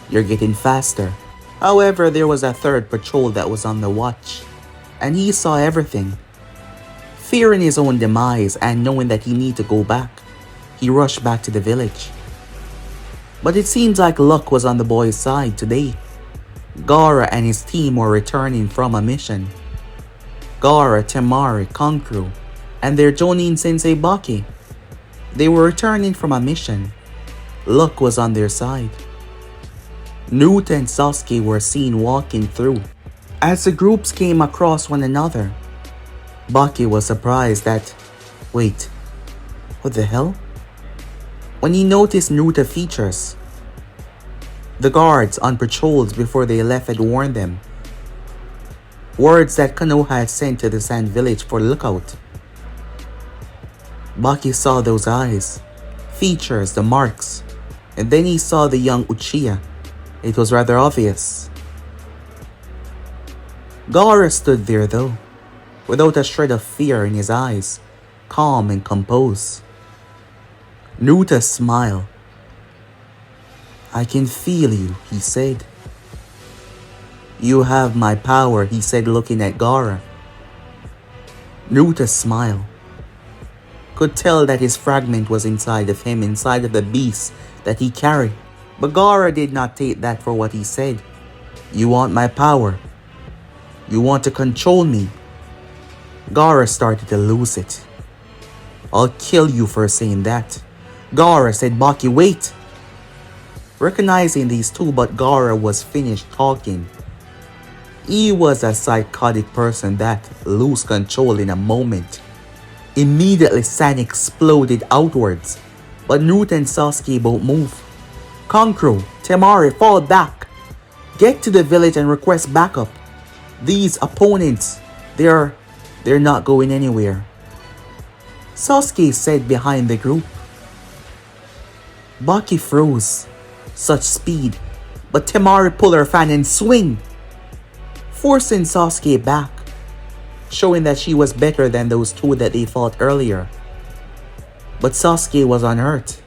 You're getting faster. However, there was a third patrol that was on the watch, and he saw everything. Fearing his own demise and knowing that he needed to go back, he rushed back to the village. But it seems like luck was on the boy's side today. Gaara and his team were returning from a mission. Gaara, Temari, Kankuro, and their Jonin sensei Baki. They were returning from a mission. Luck was on their side. Naruto and Sasuke were seen walking through. As the groups came across one another, Baki was surprised that, wait, what the hell? When he noticed Naruto features, the guards on patrols before they left had warned them. Words that Konoha had sent to the sand village for lookout. Baki saw those eyes, features, the marks, and then he saw the young Uchiha. It was rather obvious. Gaara stood there though, without a shred of fear in his eyes, calm and composed. Naruto smiled. I can feel you, he said. You have my power, he said, looking at Gaara. Naruto smiled. Could tell that his fragment was inside of him, inside of the beast that he carried. But Gaara did not take that for what he said. You want my power? You want to control me? Gaara started to lose it. I'll kill you for saying that. Gaara, said Baki, wait. Recognizing these two, but Gaara was finished talking. He was a psychotic person that lose control in a moment. Immediately, sand exploded outwards, but Naruto and Sasuke both moved. Kankuro, Temari, fall back. Get to the village and request backup. These opponents, they're not going anywhere. Sasuke said behind the group. Baki froze. Such speed, but Temari pulled her fan and swing, forcing Sasuke back, showing that she was better than those two that they fought earlier. But Sasuke was unhurt.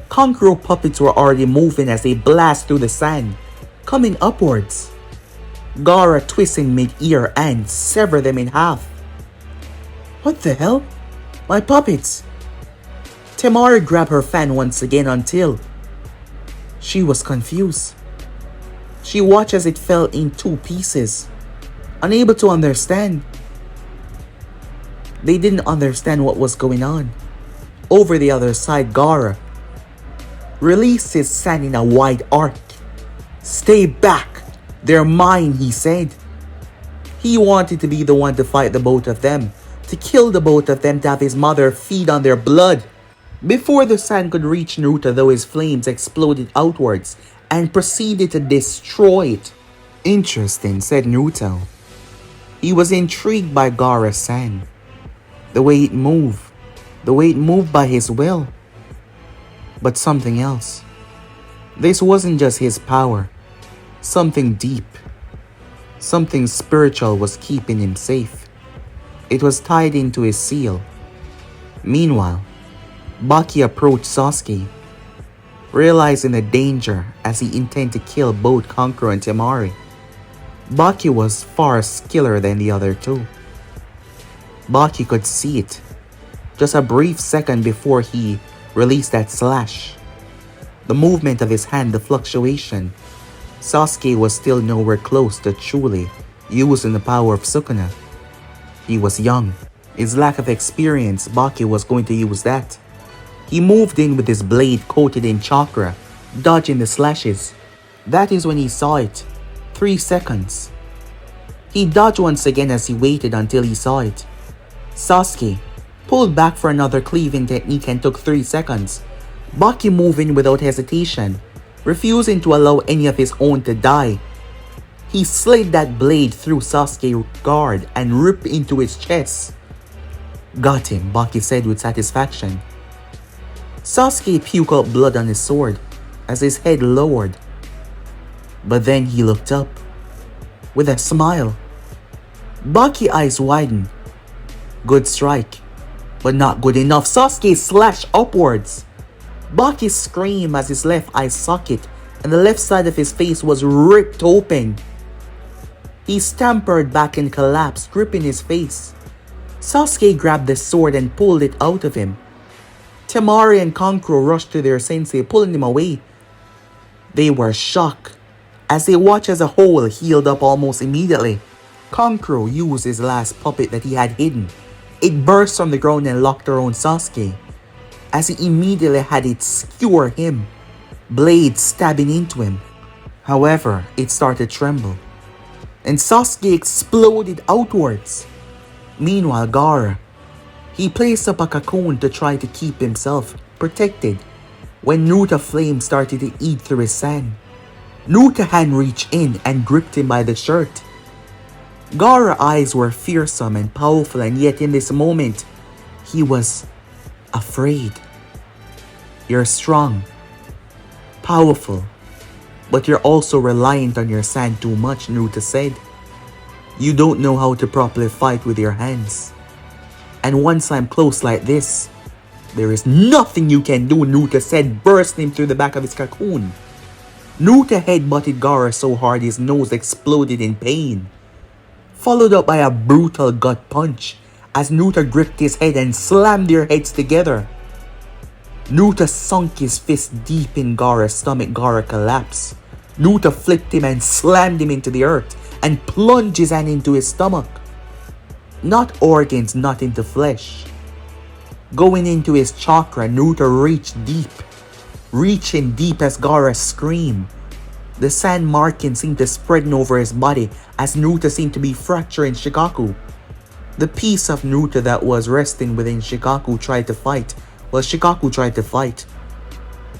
Concro puppets were already moving as they blast through the sand, coming upwards. Gaara twists in mid-ear and sever them in half. What the hell? My puppets! Temari grabbed her fan once again until she was confused. She watched as it fell in two pieces, unable to understand. They didn't understand what was going on. Over the other side, Gaara released his sand in a wide arc. Stay back! They're mine, he said. He wanted to be the one to fight the both of them, to kill the both of them, to have his mother feed on their blood. Before the sand could reach Naruto, though, his flames exploded outwards and proceeded to destroy it. Interesting, said Naruto. He was intrigued by Gaara's sand. The way it moved by his will. But something else. This wasn't just his power. Something deep, something spiritual was keeping him safe. It was tied into his seal. Meanwhile, Baki approached Sasuke, realizing the danger as he intended to kill both Kankuro and Temari. Baki was far skiller than the other two. Baki could see it, just a brief second before he released that slash. The movement of his hand, the fluctuation. Sasuke was still nowhere close to truly using the power of Sukuna. He was young. His lack of experience, Baki was going to use that. He moved in with his blade coated in chakra, dodging the slashes. That is when he saw it. 3 seconds. He dodged once again as he waited until he saw it. Sasuke pulled back for another cleaving technique and took 3 seconds. Baki moved in without hesitation, refusing to allow any of his own to die. He slid that blade through Sasuke's guard and ripped into his chest. Got him, Baki said with satisfaction. Sasuke puked out blood on his sword as his head lowered. But then he looked up with a smile. Baki's eyes widened. Good strike, but not good enough. Sasuke slashed upwards. Baki screamed as his left eye socket and the left side of his face was ripped open. He stammered back and collapsed, gripping his face. Sasuke grabbed the sword and pulled it out of him. Temari and Kankuro rushed to their sensei, pulling him away. They were shocked as they watched as a hole healed up almost immediately. Kankuro used his last puppet that he had hidden. It burst from the ground and locked around Sasuke, as he immediately had it skewer him, blade stabbing into him. However, it started to tremble, and Sasuke exploded outwards. Meanwhile, Gaara, he placed up a cocoon to try to keep himself protected when Naruto's flame started to eat through his sand. Naruto's hand reached in and gripped him by the shirt. Gaara's eyes were fearsome and powerful, and yet in this moment, he was afraid. You're strong, powerful, but you're also reliant on your sand too much, Naruto said. You don't know how to properly fight with your hands. And once I'm close like this, there is nothing you can do, Naruto said, bursting through the back of his cocoon. Naruto headbutted Gaara so hard his nose exploded in pain, followed up by a brutal gut punch as Naruto gripped his head and slammed their heads together. Naruto sunk his fist deep in Gaara's stomach. Gaara collapsed. Naruto flipped him and slammed him into the earth and plunged his hand into his stomach. Not organs, not into flesh. Going into his chakra, Naruto reached deep, reaching deep as Gaara screamed. The sand markings seemed to spread over his body as Naruto seemed to be fracturing Shikaku. The piece of Naruto that was resting within Shikaku tried to fight. Well, Shikaku tried to fight.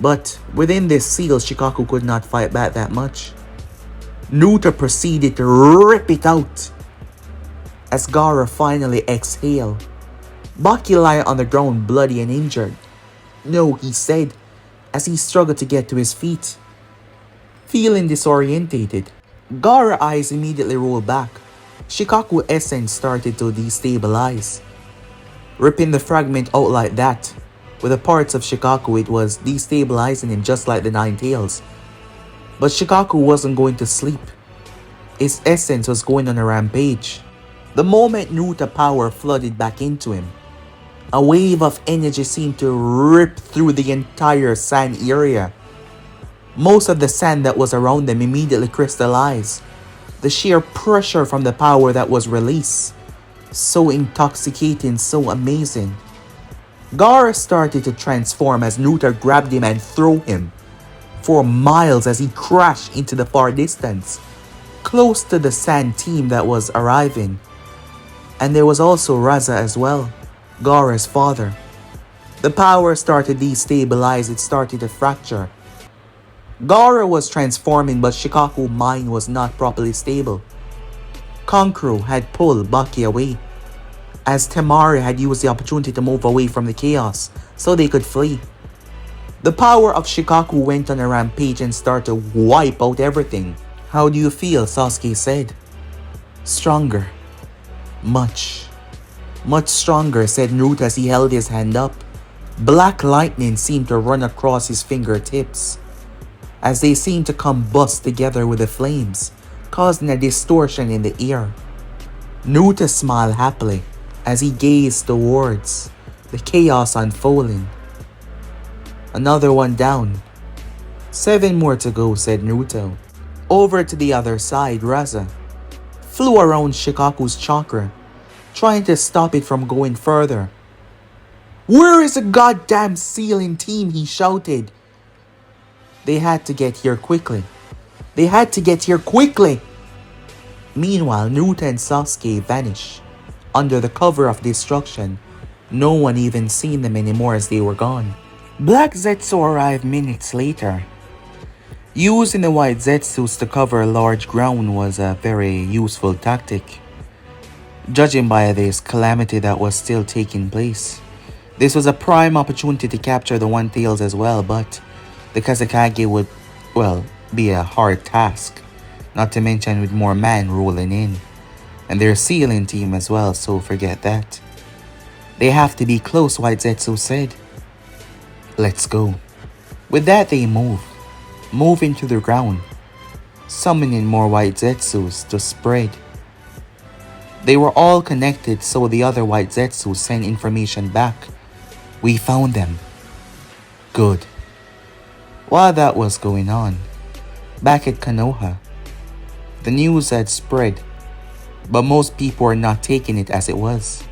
But within this seal, Shikaku could not fight back that much. Naruto proceeded to rip it out as Gaara finally exhaled. Baki lay on the ground bloody and injured. No, he said, as he struggled to get to his feet. Feeling disorientated, Gaara's eyes immediately rolled back. Shikaku essence started to destabilize. Ripping the fragment out like that, With the parts of Shikaku, it was destabilizing him just like the Nine Tails. But Shikaku wasn't going to sleep. His essence was going on a rampage. The moment Naruto power flooded back into him, a wave of energy seemed to rip through the entire sand area. Most of the sand that was around them immediately crystallized. The sheer pressure from the power that was released. So intoxicating, so amazing. Gaara started to transform as Naruto grabbed him and threw him for miles as he crashed into the far distance, close to the sand team that was arriving. And there was also Raza as well, Gaara's father. The power started to destabilize, it started to fracture. Gaara was transforming, but Shikaku's mind was not properly stable. Kankuro had pulled Baki away, as Temari had used the opportunity to move away from the chaos so they could flee. The power of Shikaku went on a rampage and started to wipe out everything. "How do you feel?" Sasuke said. "Stronger. Much stronger," said Naruto as he held his hand up. Black lightning seemed to run across his fingertips, as they seemed to combust together with the flames, causing a distortion in the air. Naruto smiled happily as he gazed towards the chaos unfolding. "Another one down. 7 more to go," said Naruto. Over to the other side, Raza flew around Shikaku's chakra, trying to stop it from going further. "Where is the goddamn sealing team?" he shouted. They had to get here quickly. Meanwhile, Naruto and Sasuke vanished under the cover of destruction. No one even seen them anymore as they were gone. Black Zetsu arrived minutes later. Using the white Zetsus to cover a large ground was a very useful tactic, judging by this calamity that was still taking place. This was a prime opportunity to capture the One Tails as well, but the Kazekage would, be a hard task, not to mention with more men rolling in. And their sealing team as well, so forget that. "They have to be close," White Zetsu said. "Let's go." With that, they move into the ground, summoning more White Zetsus to spread. They were all connected, so the other White Zetsus sent information back. "We found them." Good. While that was going on, back at Konoha, the news had spread, but most people were not taking it as it was.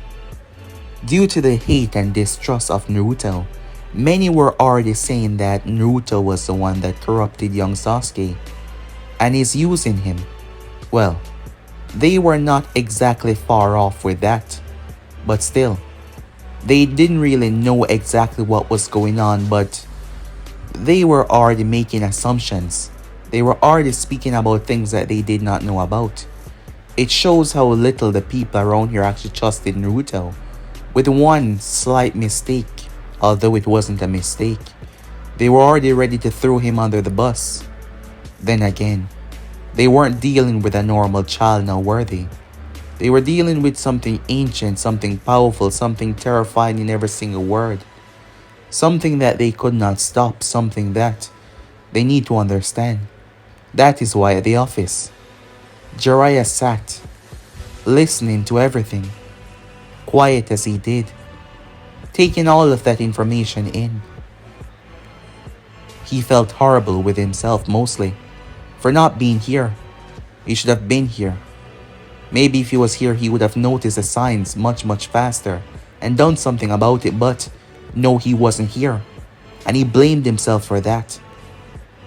Due to the hate and distrust of Naruto, many were already saying that Naruto was the one that corrupted young Sasuke and is using him. Well, they were not exactly far off with that, but still, they didn't really know exactly what was going on, but they were already making assumptions. They were already speaking about things that they did not know about. It shows how little the people around here actually trusted Naruto, with one slight mistake. Although it wasn't a mistake, they were already ready to throw him under the bus. Then again, they weren't dealing with a normal child now, were they? They were dealing with something ancient, something powerful, something terrifying in every single word. Something that they could not stop, something that they need to understand. That is why at the office, Jiraiya sat, listening to everything, quiet as he did, taking all of that information in. He felt horrible with himself mostly, for not being here. He should have been here. Maybe if he was here, he would have noticed the signs much faster and done something about it, but no, he wasn't here. And he blamed himself for that.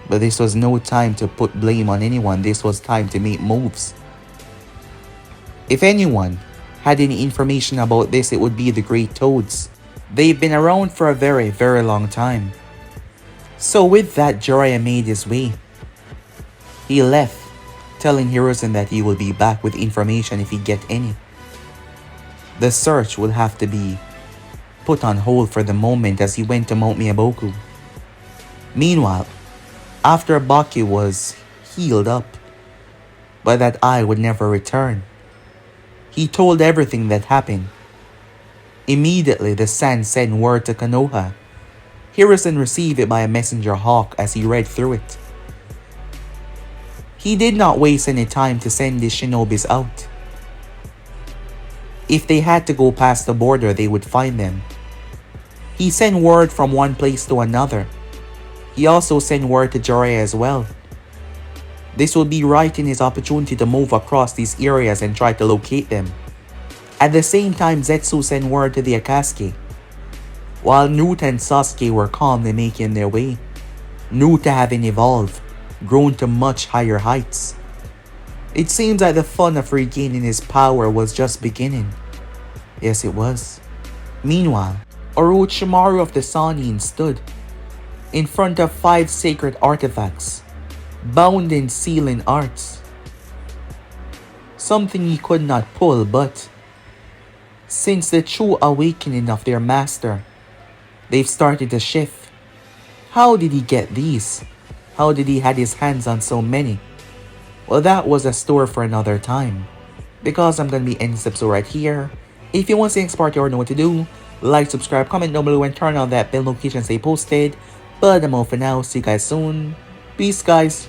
But this was no time to put blame on anyone. This was time to make moves. If anyone had any information about this, it would be the Great Toads. They've been around for a very long time. So with that, Jiraiya made his way. He left, telling Hiruzen that he will be back with information if he get any. The search will have to be put on hold for the moment as he went to Mount Miyaboku. Meanwhile, after Baki was healed up, but that eye would never return, he told everything that happened. Immediately, the Sand sent word to Konoha Hiruzen received it by a messenger hawk as he read through it. He did not waste any time to send these shinobis out. If they had to go past the border, they would find them. He sent word from one place to another. He also sent word to Jiraiya as well. This would be right in his opportunity to move across these areas and try to locate them. At the same time, Zetsu sent word to the Akatsuki. While Naruto and Sasuke were calmly making their way, Naruto having evolved, grown to much higher heights. It seems like the fun of regaining his power was just beginning. Yes, it was. Meanwhile, Orochimaru of the Sannin stood in front of 5 sacred artifacts, bound in sealing arts. Something he could not pull, but since the true awakening of their master, they've started to shift. How did he get these? How did he have his hands on so many? Well, that was a story for another time. Because I'm gonna be ending this episode right here. If you want to see next part, you already know what to do. Like, subscribe, comment down below, and turn on that bell notification to stay posted. But I'm all for now. See you guys soon. Peace, guys.